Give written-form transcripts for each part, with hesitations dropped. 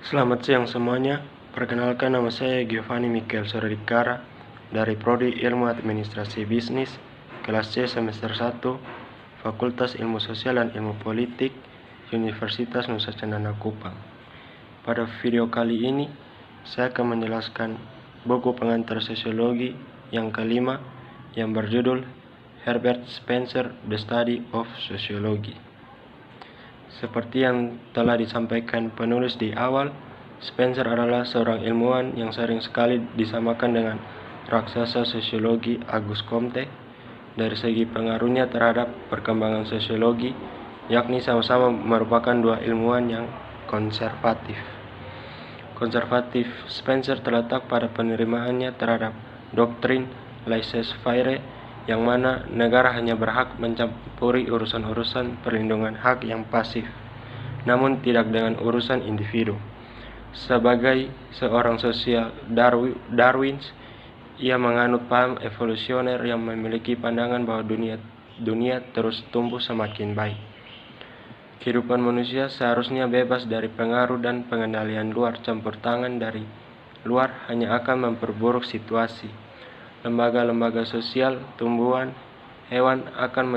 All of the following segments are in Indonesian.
Selamat siang semuanya. Perkenalkan, nama saya Giovanni Michael Soredikara dari Prodi Ilmu Administrasi Bisnis, kelas C semester 1, Fakultas Ilmu Sosial dan Ilmu Politik, Universitas Nusa Cendana Kupang. Pada video kali ini, saya akan menjelaskan buku pengantar sosiologi yang kelima yang berjudul Herbert Spencer, The Study of Sociology. Seperti yang telah disampaikan penulis di awal, Spencer adalah seorang ilmuwan yang sering sekali disamakan dengan raksasa sosiologi Auguste Comte dari segi pengaruhnya terhadap perkembangan sosiologi, yakni sama-sama merupakan dua ilmuwan yang konservatif. Spencer terletak pada penerimaannya terhadap doktrin laissez-faire, yang mana negara hanya berhak mencampuri urusan-urusan perlindungan hak yang pasif, namun tidak dengan urusan individu. Sebagai seorang sosial Darwins, ia menganut paham evolusioner yang memiliki pandangan bahwa dunia terus tumbuh semakin baik. Kehidupan manusia seharusnya bebas dari pengaruh dan pengendalian luar. Campur tangan dari luar hanya akan memperburuk situasi. Lembaga-lembaga sosial, tumbuhan, hewan akan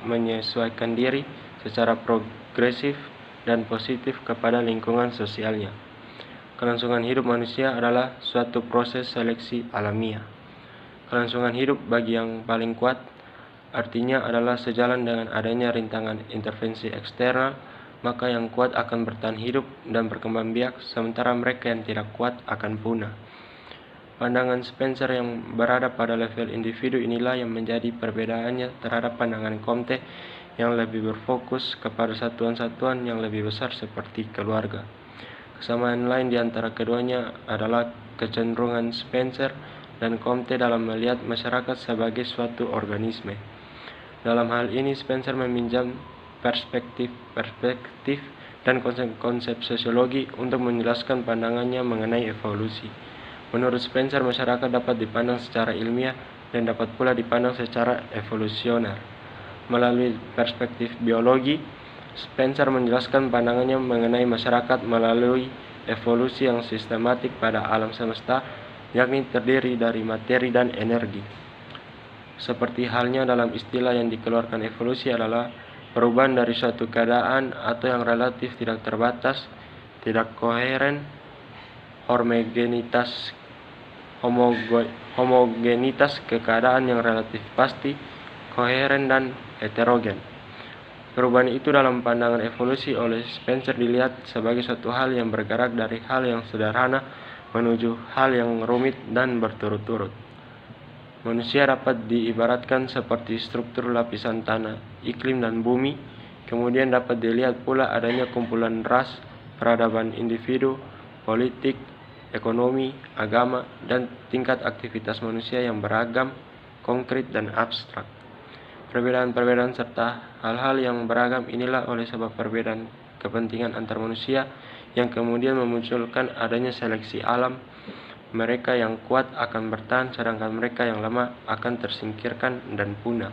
menyesuaikan diri secara progresif dan positif kepada lingkungan sosialnya. Kelangsungan hidup manusia adalah suatu proses seleksi alamiah. Kelangsungan hidup bagi yang paling kuat artinya adalah sejalan dengan adanya rintangan intervensi eksternal, maka yang kuat akan bertahan hidup dan berkembang biak, sementara mereka yang tidak kuat akan punah. Pandangan Spencer yang berada pada level individu inilah yang menjadi perbedaannya terhadap pandangan Comte yang lebih berfokus kepada satuan-satuan yang lebih besar seperti keluarga. Kesamaan lain di antara keduanya adalah kecenderungan Spencer dan Comte dalam melihat masyarakat sebagai suatu organisme. Dalam hal ini, Spencer meminjam perspektif dan konsep sosiologi untuk menjelaskan pandangannya mengenai evolusi. Menurut Spencer, masyarakat dapat dipandang secara ilmiah dan dapat pula dipandang secara evolusioner. Melalui perspektif biologi, Spencer menjelaskan pandangannya mengenai masyarakat melalui evolusi yang sistematik pada alam semesta, yakni terdiri dari materi dan energi. Seperti halnya dalam istilah yang dikeluarkan evolusi adalah perubahan dari suatu keadaan atau yang relatif tidak terbatas, tidak koheren, homogenitas ke keadaan yang relatif pasti, koheren dan heterogen. Perubahan itu dalam pandangan evolusi oleh Spencer dilihat sebagai suatu hal yang bergerak dari hal yang sederhana menuju hal yang rumit dan berturut-turut. Manusia dapat diibaratkan seperti struktur lapisan tanah, iklim dan bumi. Kemudian dapat dilihat pula adanya kumpulan ras, peradaban individu, politik, ekonomi, agama, dan tingkat aktivitas manusia yang beragam, konkret dan abstrak. Perbedaan-perbedaan serta hal-hal yang beragam inilah oleh sebab perbedaan kepentingan antar manusia yang kemudian memunculkan adanya seleksi alam. Mereka yang kuat akan bertahan, sedangkan mereka yang lemah akan tersingkirkan dan punah.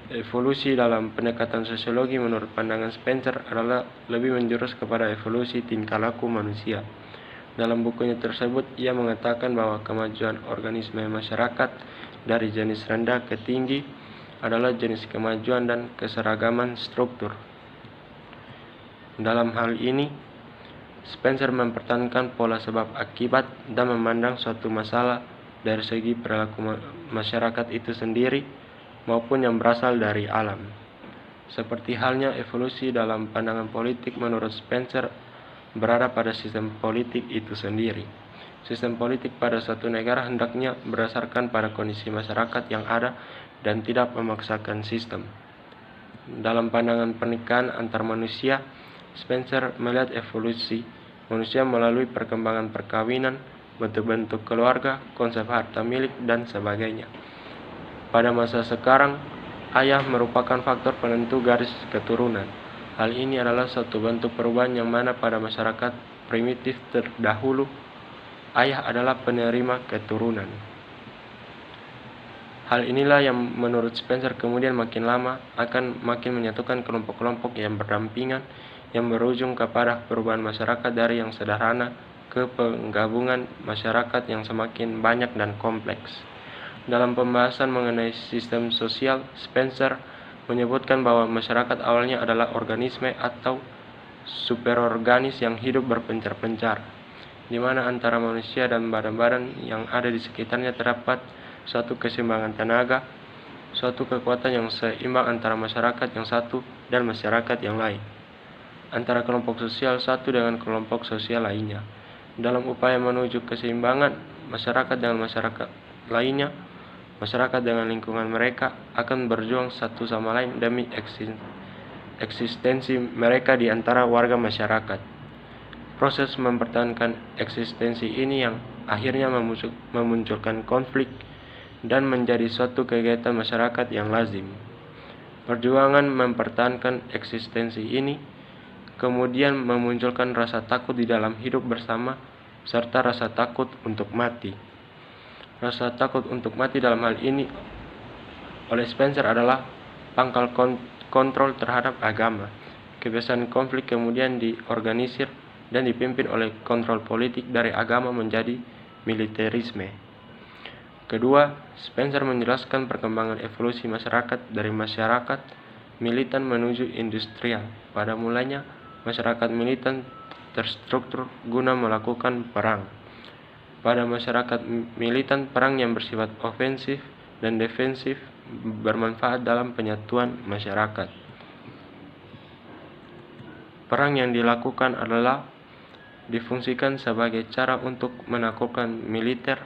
Evolusi dalam pendekatan sosiologi menurut pandangan Spencer adalah lebih menjurus kepada evolusi tingkah laku manusia. Dalam bukunya tersebut, ia mengatakan bahwa kemajuan organisme masyarakat dari jenis rendah ke tinggi adalah jenis kemajuan dan keseragaman struktur. Dalam hal ini, Spencer mempertahankan pola sebab akibat dan memandang suatu masalah dari segi perilaku masyarakat itu sendiri maupun yang berasal dari alam. Seperti halnya evolusi dalam pandangan politik, menurut Spencer berada pada sistem politik itu sendiri. Sistem politik pada suatu negara hendaknya berdasarkan pada kondisi masyarakat yang ada dan tidak memaksakan sistem. Dalam pandangan pernikahan antar manusia, Spencer melihat evolusi manusia melalui perkembangan perkawinan, bentuk-bentuk keluarga, konsep harta milik, dan sebagainya. Pada masa sekarang, ayah merupakan faktor penentu garis keturunan. Hal ini adalah suatu bentuk perubahan yang mana pada masyarakat primitif terdahulu, ayah adalah penerima keturunan. Hal inilah yang menurut Spencer kemudian makin lama akan makin menyatukan kelompok-kelompok yang berdampingan yang berujung kepada perubahan masyarakat dari yang sederhana ke penggabungan masyarakat yang semakin banyak dan kompleks. Dalam pembahasan mengenai sistem sosial, Spencer menyebutkan bahwa masyarakat awalnya adalah organisme atau superorganis yang hidup berpencar-pencar, di mana antara manusia dan badan-badan yang ada di sekitarnya terdapat suatu keseimbangan tenaga, suatu kekuatan yang seimbang antara masyarakat yang satu dan masyarakat yang lain, antara kelompok sosial satu dengan kelompok sosial lainnya. Dalam upaya menuju keseimbangan masyarakat dengan masyarakat lainnya, masyarakat dengan lingkungan mereka akan berjuang satu sama lain demi eksistensi mereka di antara warga masyarakat. Proses mempertahankan eksistensi ini yang akhirnya memunculkan konflik dan menjadi suatu kegiatan masyarakat yang lazim. Perjuangan mempertahankan eksistensi ini kemudian memunculkan rasa takut di dalam hidup bersama serta rasa takut untuk mati. Rasa takut untuk mati dalam hal ini oleh Spencer adalah pangkal kontrol terhadap agama. Kebiasaan konflik kemudian diorganisir dan dipimpin oleh kontrol politik dari agama menjadi militerisme. Kedua, Spencer menjelaskan perkembangan evolusi masyarakat dari masyarakat militan menuju industrial. Pada mulanya, masyarakat militan terstruktur guna melakukan perang. Pada masyarakat militan, perang yang bersifat ofensif dan defensif bermanfaat dalam penyatuan masyarakat. Perang yang dilakukan adalah difungsikan sebagai cara untuk menaklukkan militer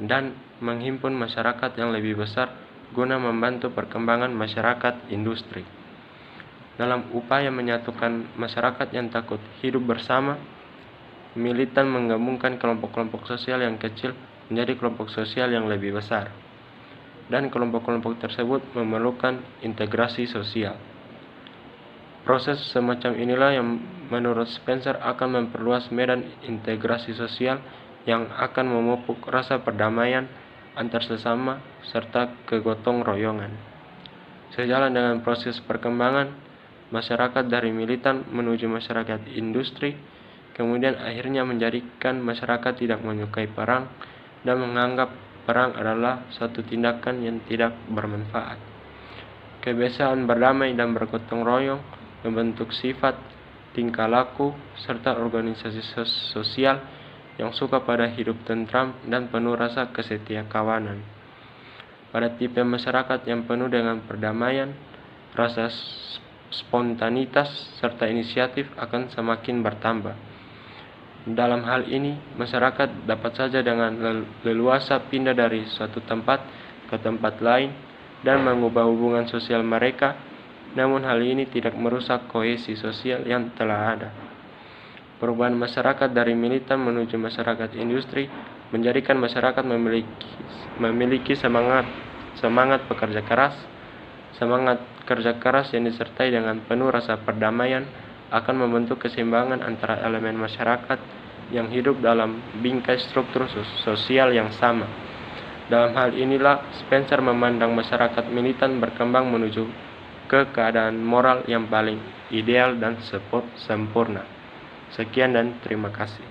dan menghimpun masyarakat yang lebih besar guna membantu perkembangan masyarakat industri. Dalam upaya menyatukan masyarakat yang takut hidup bersama, militan menggabungkan kelompok-kelompok sosial yang kecil menjadi kelompok sosial yang lebih besar, dan kelompok-kelompok tersebut memerlukan integrasi sosial. Proses semacam inilah yang menurut Spencer akan memperluas medan integrasi sosial yang akan memupuk rasa perdamaian antar sesama serta kegotong royongan. Sejalan dengan proses perkembangan masyarakat dari militan menuju masyarakat industri, kemudian akhirnya menjadikan masyarakat tidak menyukai perang dan menganggap perang adalah suatu tindakan yang tidak bermanfaat. Kebiasaan berdamai dan bergotong royong membentuk sifat, tingkah laku, serta organisasi sosial yang suka pada hidup tentram dan penuh rasa kesetiakawanan. Pada tipe masyarakat yang penuh dengan perdamaian, rasa spontanitas serta inisiatif akan semakin bertambah. Dalam hal ini, masyarakat dapat saja dengan leluasa pindah dari suatu tempat ke tempat lain dan mengubah hubungan sosial mereka, namun hal ini tidak merusak kohesi sosial yang telah ada. Perubahan masyarakat dari militan menuju masyarakat industri menjadikan masyarakat memiliki semangat pekerja keras. Semangat kerja keras yang disertai dengan penuh rasa perdamaian akan membentuk keseimbangan antara elemen masyarakat yang hidup dalam bingkai struktur sosial yang sama. Dalam hal inilah Spencer memandang masyarakat militan berkembang menuju ke keadaan moral yang paling ideal dan sempurna. Sekian dan terima kasih.